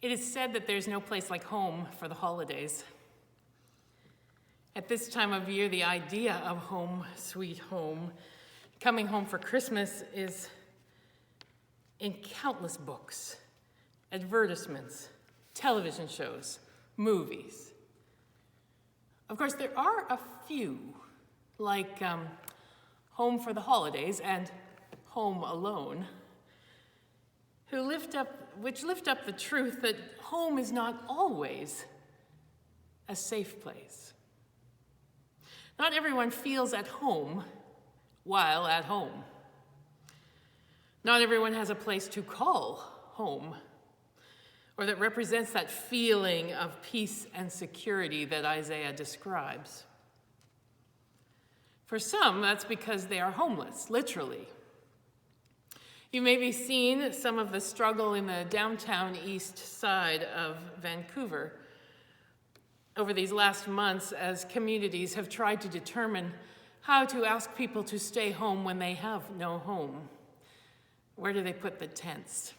It is said that there's no place like home for the holidays. At this time of year, the idea of home, sweet home, coming home for Christmas is in countless books, advertisements, television shows, movies. Of course, there are a few, like Home for the Holidays and Home Alone, which lift up the truth that home is not always a safe place. Not everyone feels at home while at home. Not everyone has a place to call home, or that represents that feeling of peace and security that Isaiah describes. For some, that's because they are homeless, literally. You may be seeing some of the struggle in the downtown east side of Vancouver over these last months as communities have tried to determine how to ask people to stay home when they have no home. Where do they put the tents?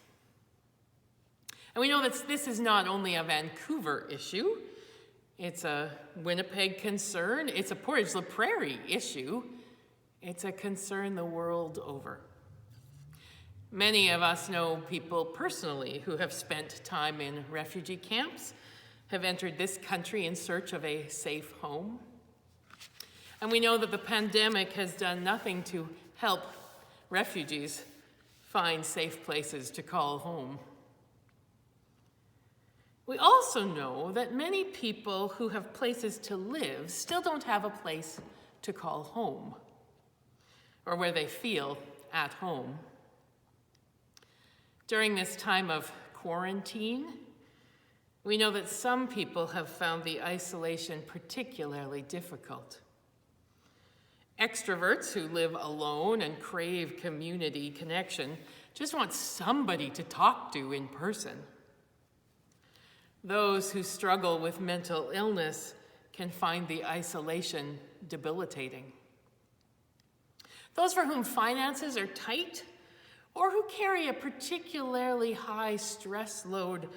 And we know that this is not only a Vancouver issue, it's a Winnipeg concern, it's a Portage la Prairie issue, it's a concern the world over. Many of us know people personally who have spent time in refugee camps, have entered this country in search of a safe home. And we know that the pandemic has done nothing to help refugees find safe places to call home. We also know that many people who have places to live still don't have a place to call home, or where they feel at home. During this time of quarantine, we know that some people have found the isolation particularly difficult. Extroverts who live alone and crave community connection just want somebody to talk to in person. Those who struggle with mental illness can find the isolation debilitating. Those for whom finances are tight or who carry a particularly high stress load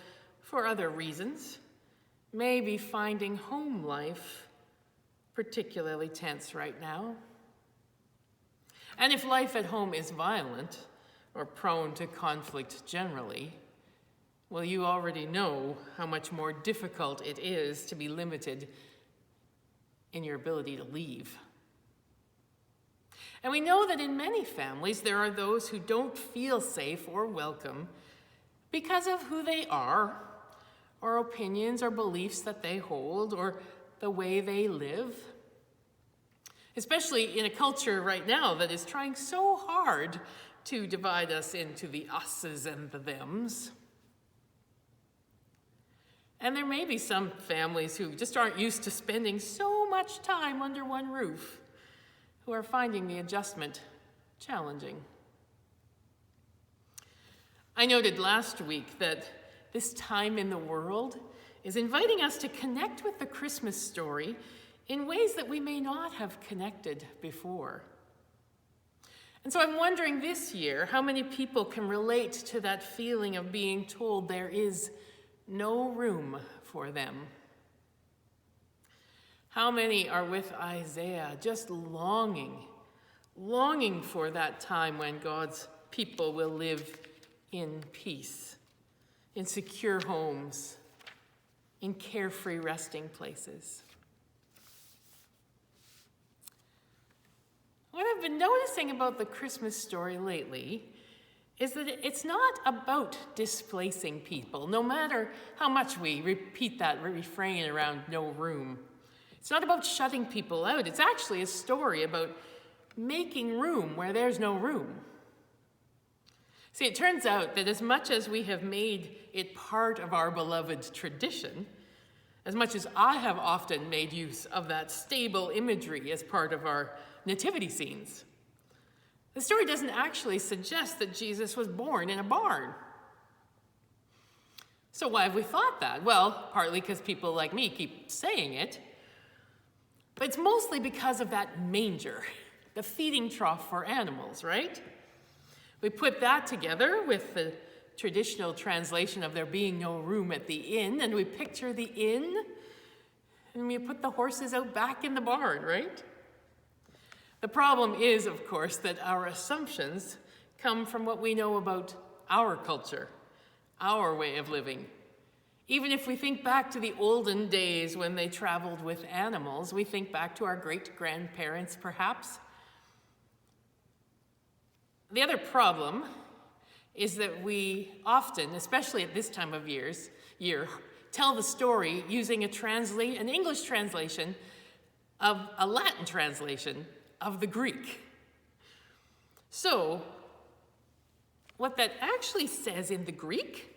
for other reasons may be finding home life particularly tense right now. And if life at home is violent or prone to conflict generally, well, you already know how much more difficult it is to be limited in your ability to leave. And we know that in many families, there are those who don't feel safe or welcome because of who they are, or opinions or beliefs that they hold, or the way they live. Especially in a culture right now that is trying so hard to divide us into the us's and the thems. And there may be some families who just aren't used to spending so much time under one roof, who are finding the adjustment challenging. I noted last week that this time in the world is inviting us to connect with the Christmas story in ways that we may not have connected before. And so I'm wondering this year how many people can relate to that feeling of being told there is no room for them. How many are with Isaiah, just longing for that time when God's people will live in peace, in secure homes, in carefree resting places. What I've been noticing about the Christmas story lately is that it's not about displacing people, no matter how much we repeat that refrain around no room. It's not about shutting people out. It's actually a story about making room where there's no room. See, it turns out that as much as we have made it part of our beloved tradition, as much as I have often made use of that stable imagery as part of our nativity scenes, the story doesn't actually suggest that Jesus was born in a barn. So why have we thought that? Well, partly because people like me keep saying it, but it's mostly because of that manger, the feeding trough for animals, right? We put that together with the traditional translation of there being no room at the inn, and we picture the inn, and we put the horses out back in the barn, right? The problem is, of course, that our assumptions come from what we know about our culture, our way of living. Even if we think back to the olden days when they traveled with animals, we think back to our great-grandparents, perhaps. The other problem is that we often, especially at this time of year, tell the story using an English translation of a Latin translation of the Greek. So, what that actually says in the Greek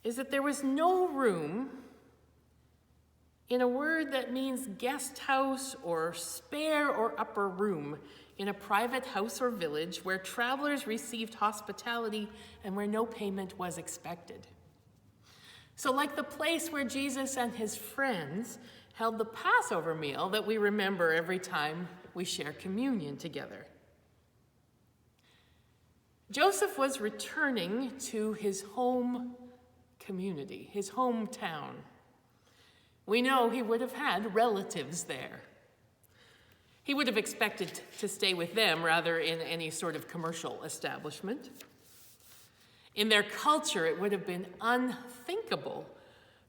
is that there was no room in a word that means guest house or spare or upper room in a private house or village where travelers received hospitality and where no payment was expected. So like the place where Jesus and his friends held the Passover meal that we remember every time we share communion together. Joseph was returning to his home community, his hometown. We know he would have had relatives there. He would have expected to stay with them rather in any sort of commercial establishment. In their culture, it would have been unthinkable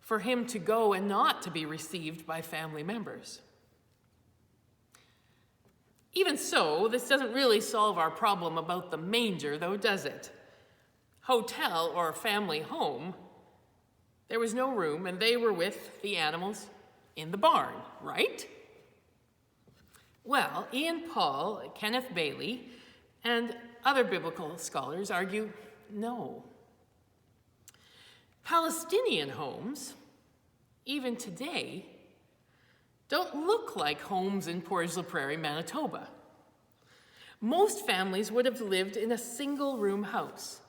for him to go and not to be received by family members. Even so, this doesn't really solve our problem about the manger, though, does it? Hotel or family home, there was no room, and they were with the animals in the barn, right? Well, Ian Paul, Kenneth Bailey, and other biblical scholars argue no. Palestinian homes, even today, don't look like homes in Porsche La Prairie, Manitoba. Most families would have lived in a single-room house,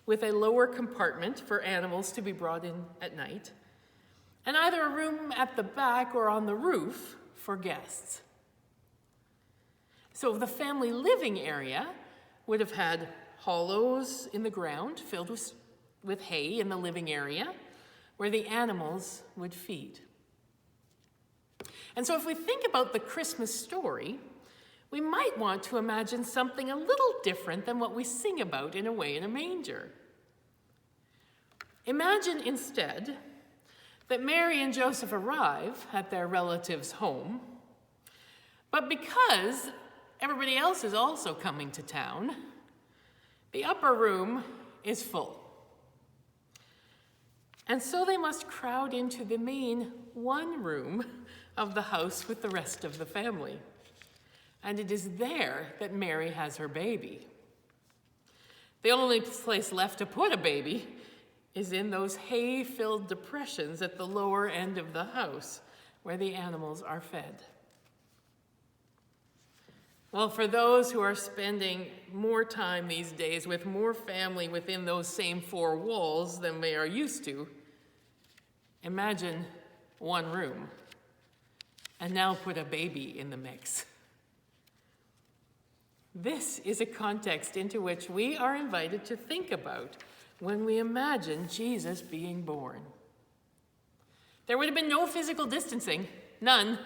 with a lower compartment for animals to be brought in at night, and either a room at the back or on the roof for guests. So the family living area would have had hollows in the ground filled with hay in the living area where the animals would feed. And so if we think about the Christmas story, we might want to imagine something a little different than what we sing about in a manger. Imagine instead that Mary and Joseph arrive at their relative's home, but because everybody else is also coming to town, the upper room is full. And so they must crowd into the main one room of the house with the rest of the family. And it is there that Mary has her baby. The only place left to put a baby is in those hay-filled depressions at the lower end of the house where the animals are fed. Well, for those who are spending more time these days with more family within those same four walls than they are used to, imagine one room, and now put a baby in the mix. This is a context into which we are invited to think about when we imagine Jesus being born. There would have been no physical distancing, none.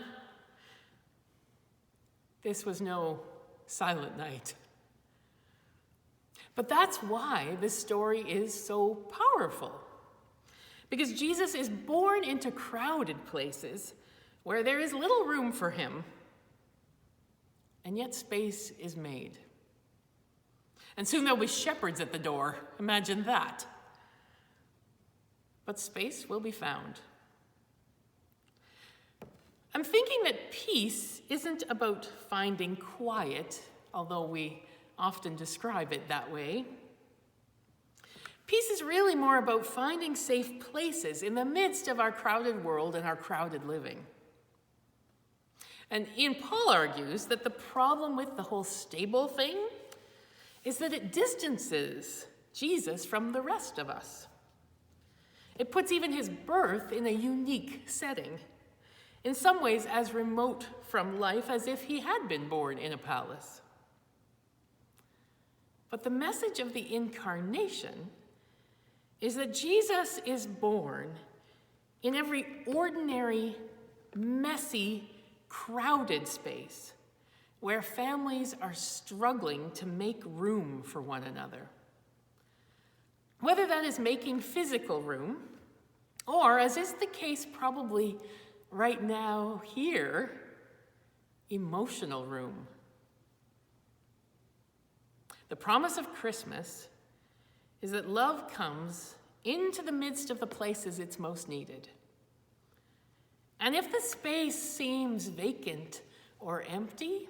This was no Silent Night. But that's why this story is so powerful. Because Jesus is born into crowded places where there is little room for him, and yet space is made. And soon there'll be shepherds at the door. Imagine that. But space will be found. I'm thinking that peace isn't about finding quiet, although we often describe it that way. Peace is really more about finding safe places in the midst of our crowded world and our crowded living. And Ian Paul argues that the problem with the whole stable thing is that it distances Jesus from the rest of us. It puts even his birth in a unique setting, in some ways as remote from life as if he had been born in a palace. But the message of the incarnation is that Jesus is born in every ordinary, messy, crowded space where families are struggling to make room for one another. Whether that is making physical room, or, as is the case probably right now here, emotional room. The promise of Christmas is that love comes into the midst of the places it's most needed. And if the space seems vacant or empty,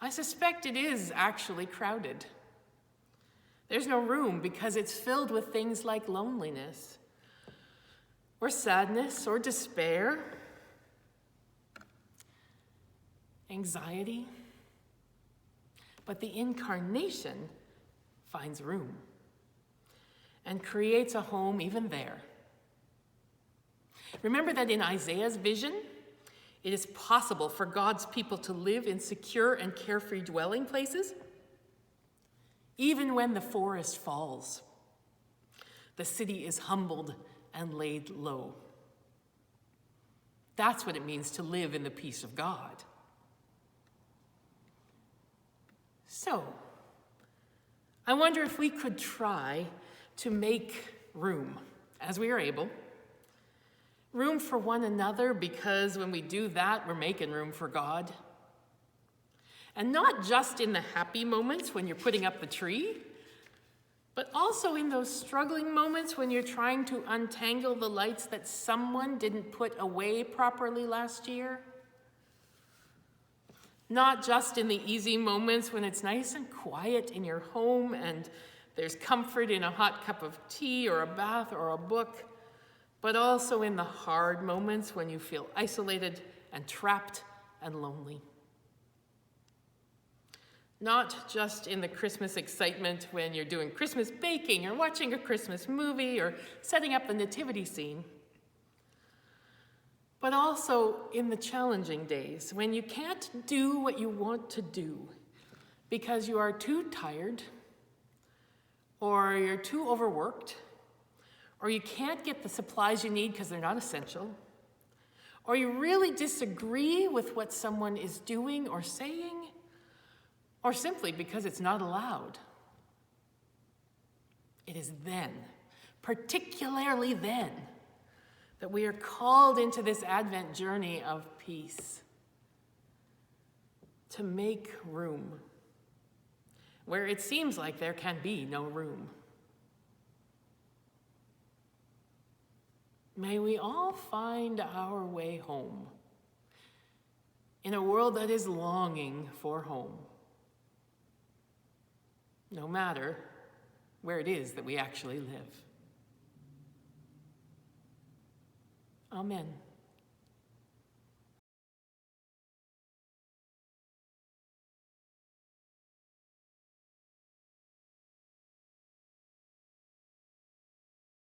I suspect it is actually crowded. There's no room because it's filled with things like loneliness, or sadness, or despair, anxiety. But the incarnation finds room and creates a home even there. Remember that in Isaiah's vision, it is possible for God's people to live in secure and carefree dwelling places, even when the forest falls. The city is humbled and laid low. That's what it means to live in the peace of God. So, I wonder if we could try to make room, as we are able, room for one another, because when we do that, we're making room for God. And not just in the happy moments when you're putting up the tree, but also in those struggling moments when you're trying to untangle the lights that someone didn't put away properly last year. Not just in the easy moments when it's nice and quiet in your home and there's comfort in a hot cup of tea or a bath or a book, but also in the hard moments when you feel isolated and trapped and lonely. Not just in the Christmas excitement when you're doing Christmas baking or watching a Christmas movie or setting up the nativity scene, but also in the challenging days when you can't do what you want to do because you are too tired, or you're too overworked, or you can't get the supplies you need because they're not essential, or you really disagree with what someone is doing or saying, or simply because it's not allowed. It is then, particularly then, that we are called into this Advent journey of peace, to make room where it seems like there can be no room. May we all find our way home in a world that is longing for home, no matter where it is that we actually live. Amen.